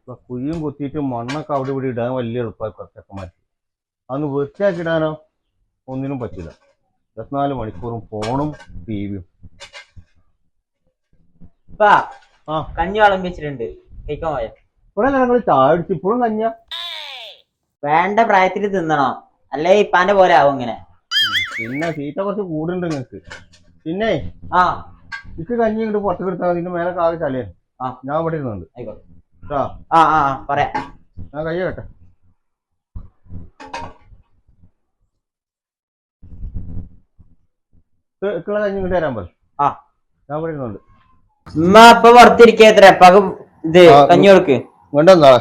ഇപ്പൊ കുഴിയും കുത്തിയിട്ട് മണ്ണൊക്കെ അവിടെ ഇവിടെ ഇടാൻ വലിയ എളുപ്പമായി ചെക്കന്മാർക്ക്. അതൊന്ന് വൃത്തിയാക്കിയിടാനോ ഒന്നിനും പറ്റില്ല. 24 മണിക്കൂറും ഫോണും ടിവിയും. കഞ്ഞി വിളമ്പിച്ചിട്ടുണ്ട്, കഴിക്കാൻ പോയ. ഇവിടെ ഞങ്ങൾ ചായ അടിച്ച് ഇപ്പോഴും കഞ്ഞ വേണ്ട പ്രായത്തിൽ തിന്നണോ, അല്ലേ ഇപ്പാന്റെ പോലെ ആവും ഇങ്ങനെ. പിന്നെ തീറ്റ കുറച്ച് കൂടുണ്ട് നിങ്ങക്ക്. പിന്നെ എനിക്ക് കഞ്ഞി ഇങ്ങോട്ട് പുറത്ത് കിടത്താൽ അതിന്റെ മേലെ കാകെ ചലേ. ഞാൻ ഇവിടെ ഇരുന്നുണ്ട്. പറയാ ഞാൻ കയ്യ കേട്ടെ. ഇക്കുള്ള കഞ്ഞി ഇങ്ങോട്ട് തരാൻ പോലെ. ഞാൻ ഇവിടെ ഇരുന്നുണ്ട്. ഉമ്മ ഇപ്പൊ പുറത്തിരിക്കത്ര ഇത് കഞ്ഞി കൊടുക്ക് ഇങ്ങോട്ടെന്താ.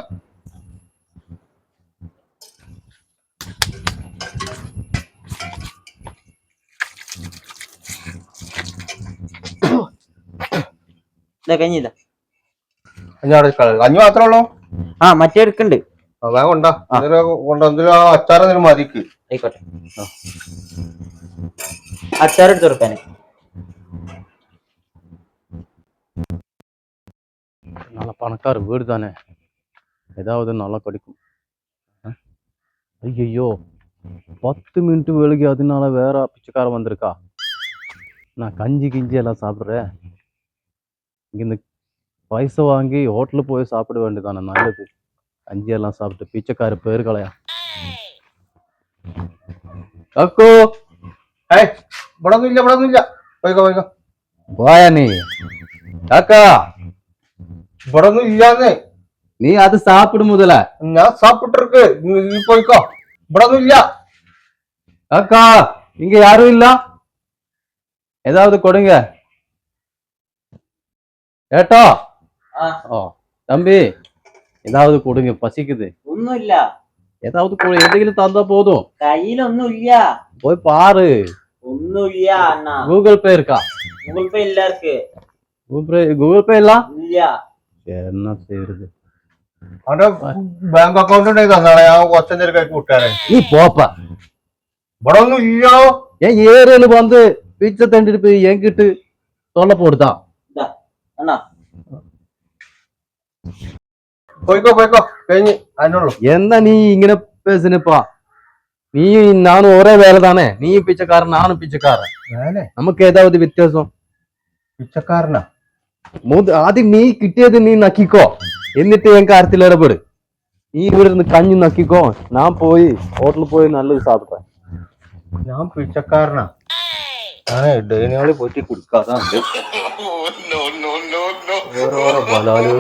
കഞ്ഞി കഞ്ഞി മാത്രമേ ഉള്ളൂ. മറ്റേ എടുക്കണ്ട്. വേഗം കൊണ്ടാ എന്തെങ്കിലും അച്ചാറെന്തെങ്കിലും മതിക്ക്. ആയിക്കോട്ടെ, അച്ചാർ എടുത്ത് കൊടുക്കാന്. நல்ல பணக்கார வீடு தானே, ஏதாவது நல்லா கிடைக்கும். ஐயோ 10 மினிட் வேலைக்கு அதனால வேற பிச்சைக்காரன் வந்திருக்கா. நான் கஞ்சி கிஞ்சி எல்லாம் சாப்பிட்றேன். இங்கிருந்து பைசா வாங்கி ஹோட்டலில் போய் சாப்பிட வேண்டியதானே நல்லது. கஞ்சி எல்லாம் சாப்பிட்டு பிச்சைக்கார பேர் கலையா. அக்கோ ഇവിടെ ഒന്നുമില്ല. പോയിക്കോ. போயா நீ அக்கா. ഇവിടെ ഒന്നും ഇല്ലാന്നേ. நீ அது சாப்பிடு முதல்ல. ഞാൻ സാപ്പിട്ടിருக்கு. നീ പോയിക്കോ. ഇവിടെ ഒന്നും ഇല്ല. அக்கா இங்க யாரும் இல்ல, ஏதாவது கொடுங்க. ஏட்டா தம்பி ஏதாவது கொடுங்க, பசிக்குது. ஒன்னும் இல்ல, ஏதாவது எதையில தந்தா போதும். கையில ஒன்னும் இல்ல, போய் பாரு. ஒன்னும் இல்ல அண்ணா. கூகுள் பே இருக்கா? கூகுள் பே இல்ல இருக்கு. கூகுள் பே இல்ல என்ன செய்யறது. അവന്റെ ബാങ്ക് അക്കൗണ്ട് ഉണ്ടെങ്കിൽ തന്നാളെ. ഞാൻ കുറച്ചു നേരം കൂട്ടുകാരെ. நீ போப்பா. ഇവിടെ ഒന്നും ഇല്ലോ. ஏன் ஏரியால வந்து பிச்சை தண்டிட்டு போய் என்கிட்ட தொல்லை போடுதான். அண்ணா പോയിക്കോ കഴിഞ്ഞ് അതിനുള്ളൂ. என்ன நீ இങ്ങനെ பேசுனப்பா? நீயும் நானும் ஒரே வேலை தானே. நீயும் பிச்சைக்காரன், நானும் பிச்சைக்காரன். நமக்கு ஏதாவது வித்தியாசம்? പിച്ചക്കാരനാ? ആദ്യം നീ കിട്ടിയത് നീ നക്കിക്കോ, എന്നിട്ട് എൻ കാര്യത്തിൽ ഇടപെട്. നീ ഇവിടെ നിന്ന് കഞ്ഞി നക്കിക്കോ, ഞാൻ പോയി ഹോട്ടലിൽ പോയി നല്ലത് സാപ്പിട്ടെ. ഞാൻ പിച്ചക്കാരനാ? ഞാനേ ഡൈനിയാളി പോയിട്ട് കുടിക്കാതെ ഓരോരോ ബലാല്.